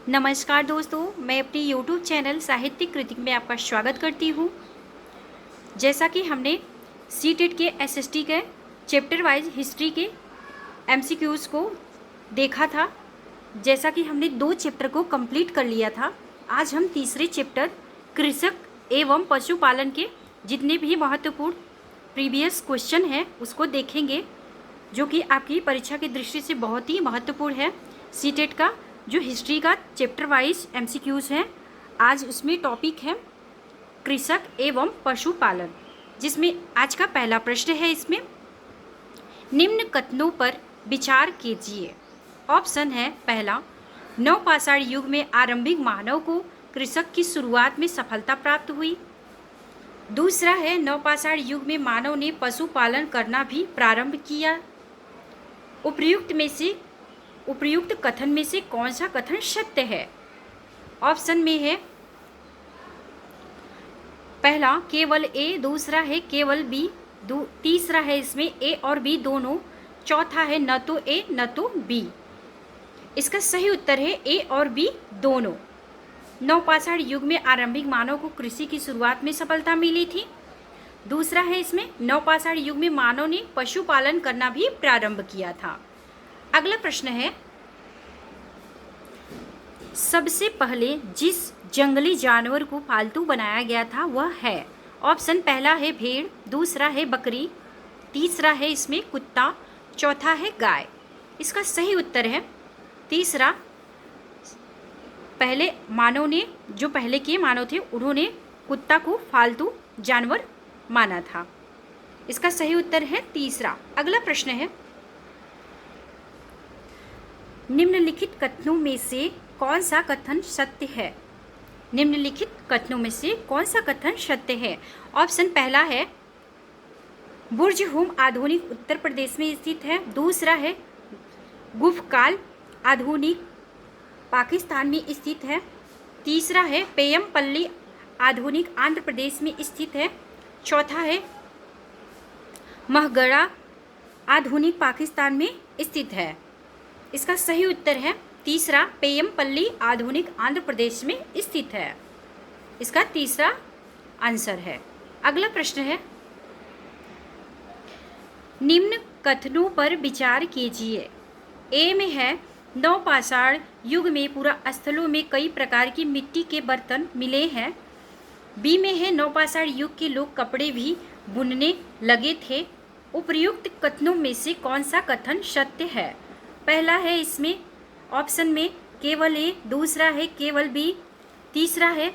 नमस्कार दोस्तों, मैं अपनी YouTube चैनल साहित्यिक कृति में आपका स्वागत करती हूँ। जैसा कि हमने सीटेट के एसएसटी के चैप्टर वाइज हिस्ट्री के एमसीक्यूज़ को देखा था, जैसा कि हमने 2 चैप्टर को कंप्लीट कर लिया था। आज हम तीसरे चैप्टर कृषक एवं पशुपालन के जितने भी महत्वपूर्ण प्रीवियस क्वेश्चन हैं उसको देखेंगे, जो कि आपकी परीक्षा की दृष्टि से बहुत ही महत्वपूर्ण है। सीटेट का जो हिस्ट्री का चैप्टर वाइज एमसीक्यूज़ हैं, आज उसमें टॉपिक है कृषक एवं पशुपालन, जिसमें आज का पहला प्रश्न है। इसमें निम्न कथनों पर विचार कीजिए। ऑप्शन है पहला, नवपाषाण युग में आरंभिक मानव को कृषक की शुरुआत में सफलता प्राप्त हुई। दूसरा है, नवपाषाण युग में मानव ने पशुपालन करना भी प्रारंभ किया। उपर्युक्त कथन में से कौन सा कथन सत्य है? ऑप्शन में है पहला केवल ए, दूसरा है केवल बी, तीसरा है इसमें ए और बी दोनों, चौथा है न तो ए न तो बी। इसका सही उत्तर है ए और बी दोनों। नवपाषाण युग में आरंभिक मानव को कृषि की शुरुआत में सफलता मिली थी। दूसरा है इसमें नवपाषाण युग में मानव ने पशुपालन करना भी प्रारंभ किया था। अगला प्रश्न है, सबसे पहले जिस जंगली जानवर को पालतू बनाया गया था वह है। ऑप्शन पहला है भेड़, दूसरा है बकरी, तीसरा है इसमें कुत्ता, चौथा है गाय। इसका सही उत्तर है तीसरा। पहले के मानव थे, उन्होंने कुत्ता को पालतू जानवर माना था। इसका सही उत्तर है तीसरा। अगला प्रश्न है, निम्नलिखित कथनों में से कौन सा कथन सत्य है? निम्नलिखित कथनों में से कौन सा कथन सत्य है? ऑप्शन पहला है बुर्ज हुम आधुनिक उत्तर प्रदेश में स्थित है। दूसरा है गुफकाल आधुनिक पाकिस्तान में स्थित है। तीसरा है पेयमपल्ली आधुनिक आंध्र प्रदेश में स्थित है। चौथा है महगड़ा आधुनिक पाकिस्तान में स्थित है। इसका सही उत्तर है तीसरा, पेयमपल्ली आधुनिक आंध्र प्रदेश में स्थित है। इसका तीसरा आंसर है। अगला प्रश्न है, निम्न कथनों पर विचार कीजिए। ए में है नवपाषाण युग में पूरा स्थलों में कई प्रकार की मिट्टी के बर्तन मिले हैं। बी में है नवपाषाण युग के लोग कपड़े भी बुनने लगे थे। उपर्युक्त कथनों में से कौन सा कथन सत्य है? पहला है इसमें ऑप्शन में केवल ए, दूसरा है केवल बी, तीसरा है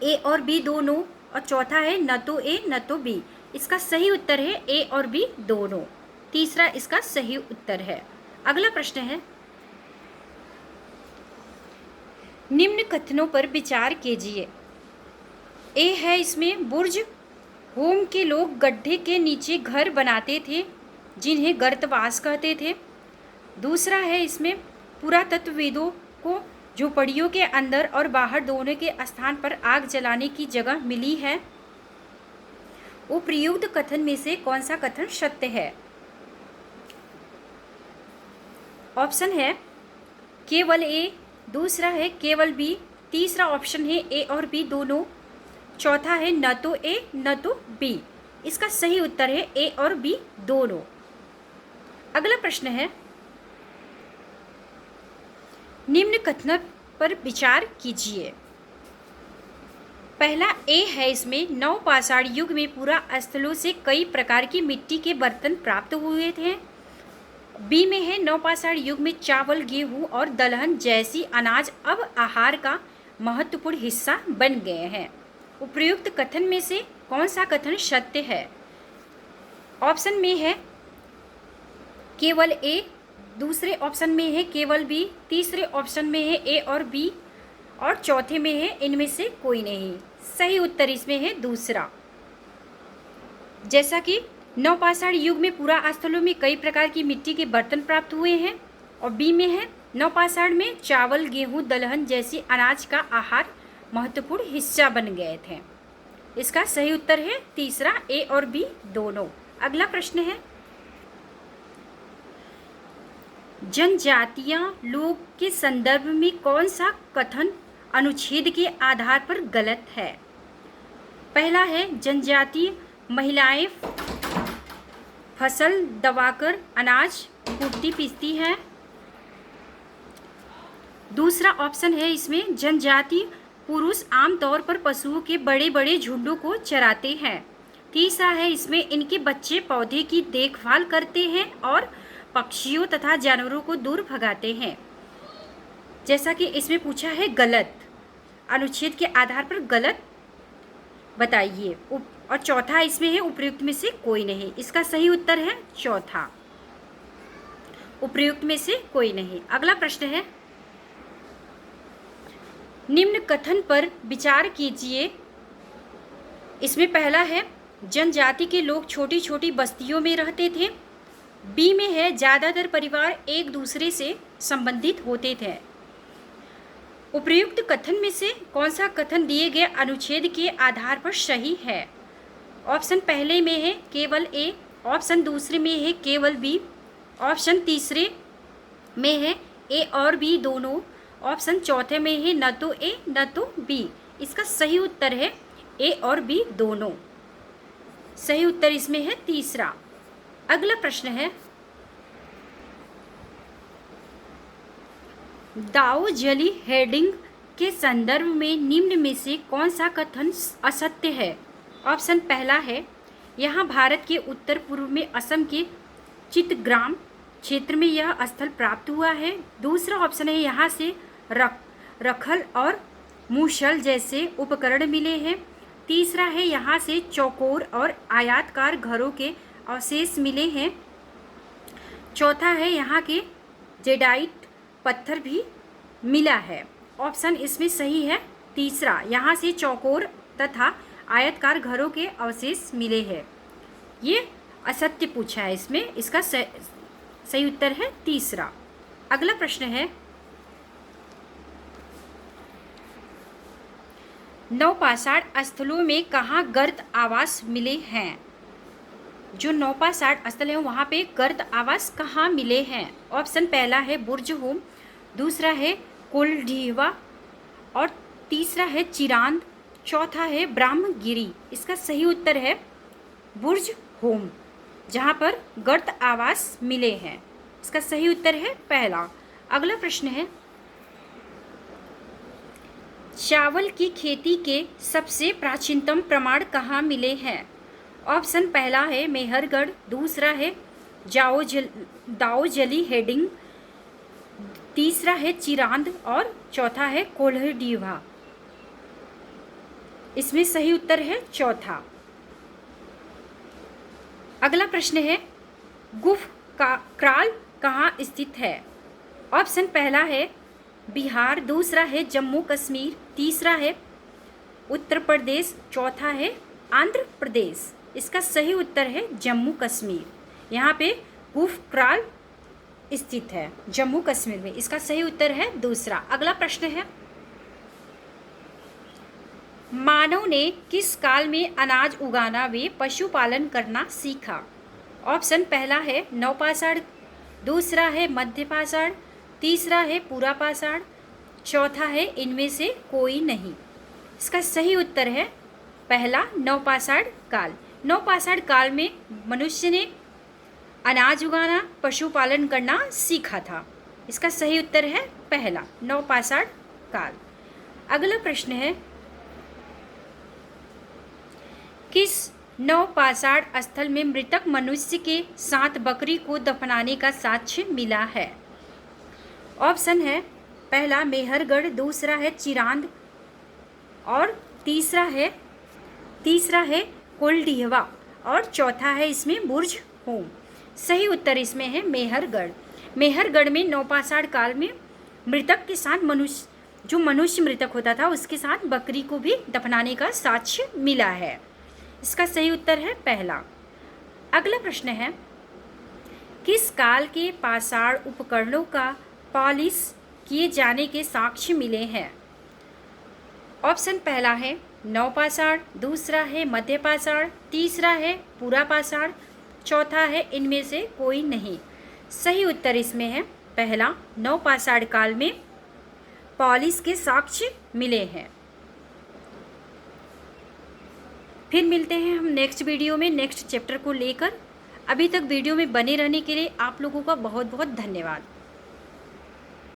ए और बी दोनों, और चौथा है न तो ए न तो बी। इसका सही उत्तर है ए और बी दोनों। तीसरा इसका सही उत्तर है। अगला प्रश्न है, निम्न कथनों पर विचार कीजिए। ए है इसमें बुर्ज होम के लोग गड्ढे के नीचे घर बनाते थे जिन्हें गर्तवास कहते थे। दूसरा है इसमें पुरातत्वविदों को झोपड़ियों के अंदर और बाहर दोनों के स्थान पर आग जलाने की जगह मिली है। उपर्युक्त कथन में से कौन सा कथन सत्य है? ऑप्शन है केवल ए, दूसरा है केवल बी, तीसरा ऑप्शन है ए और बी दोनों, चौथा है न तो ए न तो बी। इसका सही उत्तर है ए और बी दोनों। अगला प्रश्न है, निम्न कथन पर विचार कीजिए। पहला ए है इसमें नवपाषाण युग में पूरा स्थलों से कई प्रकार की मिट्टी के बर्तन प्राप्त हुए थे। बी में है नवपाषाण युग में चावल, गेहूं और दलहन जैसी अनाज अब आहार का महत्वपूर्ण हिस्सा बन गए हैं। उपर्युक्त कथन में से कौन सा कथन सत्य है? ऑप्शन में है केवल ए, दूसरे ऑप्शन में है केवल बी, तीसरे ऑप्शन में है ए और बी, और चौथे में है इनमें से कोई नहीं। सही उत्तर इसमें है दूसरा। जैसा कि नवपाषाण युग में पूरा स्थलों में कई प्रकार की मिट्टी के बर्तन प्राप्त हुए हैं, और बी में है नवपाषाण में चावल, गेहूं, दलहन जैसी अनाज का आहार महत्वपूर्ण हिस्सा बन गए थे। इसका सही उत्तर है तीसरा, ए और बी दोनों। अगला प्रश्न है, जनजातीय लोग के संदर्भ में कौन सा कथन अनुच्छेद के आधार पर गलत है? पहला है जनजातीय महिलाएं फसल दबाकर अनाज कूटती पीसती हैं। दूसरा ऑप्शन है इसमें जनजातीय पुरुष आमतौर पर पशुओं के बड़े बड़े झुंडों को चराते हैं। तीसरा है इसमें इनके बच्चे पौधे की देखभाल करते हैं और पक्षियों तथा जानवरों को दूर भगाते हैं। जैसा कि इसमें पूछा है गलत, अनुच्छेद के आधार पर गलत बताइए। और चौथा इसमें है उपर्युक्त में से कोई नहीं। इसका सही उत्तर है चौथा, उपर्युक्त में से कोई नहीं। अगला प्रश्न है, निम्न कथन पर विचार कीजिए। इसमें पहला है जनजाति के लोग छोटी छोटी बस्तियों में रहते थे। बी में है ज़्यादातर परिवार एक दूसरे से संबंधित होते थे। उपर्युक्त कथन में से कौन सा कथन दिए गए अनुच्छेद के आधार पर सही है? ऑप्शन पहले में है केवल ए, ऑप्शन दूसरे में है केवल बी, ऑप्शन तीसरे में है ए और बी दोनों, ऑप्शन चौथे में है न तो ए न तो बी। इसका सही उत्तर है ए और बी दोनों। सही उत्तर इसमें है तीसरा। अगला प्रश्न है, दाओ जली हेडिंग के संदर्भ में निम्न में से कौन सा कथन असत्य है? ऑप्शन पहला है यहाँ भारत के उत्तर पूर्व में असम के चित्तग्राम क्षेत्र में यह स्थल प्राप्त हुआ है। दूसरा ऑप्शन है यहाँ से रखल और मूसल जैसे उपकरण मिले हैं। तीसरा है यहाँ से चौकोर और आयताकार घरों के अवशेष मिले हैं। चौथा है यहाँ के जेडाइट पत्थर भी मिला है। ऑप्शन इसमें सही है तीसरा, यहाँ से चौकोर तथा आयताकार घरों के अवशेष मिले हैं। ये असत्य पूछा है इसमें, इसका सही उत्तर है तीसरा। अगला प्रश्न है, नवपाषाण स्थलों में कहाँ गर्त आवास मिले हैं? जो नवपाषाण स्थल है वहाँ पे गर्त आवास कहाँ मिले हैं? ऑप्शन पहला है बुर्ज होम, दूसरा है कोल्ढीवा और तीसरा है चिरांद, चौथा है ब्रह्मगिरी। इसका सही उत्तर है बुर्ज होम, जहाँ पर गर्त आवास मिले हैं। इसका सही उत्तर है पहला। अगला प्रश्न है, चावल की खेती के सबसे प्राचीनतम प्रमाण कहाँ मिले हैं? ऑप्शन पहला है मेहरगढ़, दूसरा है दाओजली हेडिंग, तीसरा है चिरांद और चौथा है कोल्हाडीवा। इसमें सही उत्तर है चौथा। अगला प्रश्न है, गुफ का क्राल कहाँ स्थित है? ऑप्शन पहला है बिहार, दूसरा है जम्मू कश्मीर, तीसरा है उत्तर प्रदेश, चौथा है आंध्र प्रदेश। इसका सही उत्तर है जम्मू कश्मीर। यहाँ पे गुफ क्राल स्थित है जम्मू कश्मीर में। इसका सही उत्तर है दूसरा। अगला प्रश्न है, मानव ने किस काल में अनाज उगाना व पशुपालन करना सीखा? ऑप्शन पहला है नवपाषाण, दूसरा है मध्यपाषाण, तीसरा है पुरापाषाण, चौथा है इनमें से कोई नहीं। इसका सही उत्तर है पहला नवपाषाण काल। नवपाषाण काल में मनुष्य ने अनाज उगाना, पशुपालन करना सीखा था। इसका सही उत्तर है पहला नवपाषाण काल। अगला प्रश्न है, किस नवपाषाण स्थल में मृतक मनुष्य के साथ बकरी को दफनाने का साक्ष्य मिला है? ऑप्शन है पहला मेहरगढ़, दूसरा है चिरांद और तीसरा है कोल्ढीवा और चौथा है इसमें बुर्ज होम। सही उत्तर इसमें है मेहरगढ़। मेहरगढ़ में नवपाषाण काल में मृतक के साथ जो मनुष्य मृतक होता था उसके साथ बकरी को भी दफनाने का साक्ष्य मिला है। इसका सही उत्तर है पहला। अगला प्रश्न है, किस काल के पाषाण उपकरणों का पॉलिश किए जाने के साक्ष्य मिले हैं? ऑप्शन पहला है नवपाषाण, दूसरा है मध्यपाषाण, तीसरा है पुरापाषाण, चौथा है इनमें से कोई नहीं। सही उत्तर इसमें है पहला नवपाषाण काल में पॉलिश के साक्ष्य मिले हैं। फिर मिलते हैं हम नेक्स्ट वीडियो में नेक्स्ट चैप्टर को लेकर। अभी तक वीडियो में बने रहने के लिए आप लोगों का बहुत बहुत धन्यवाद।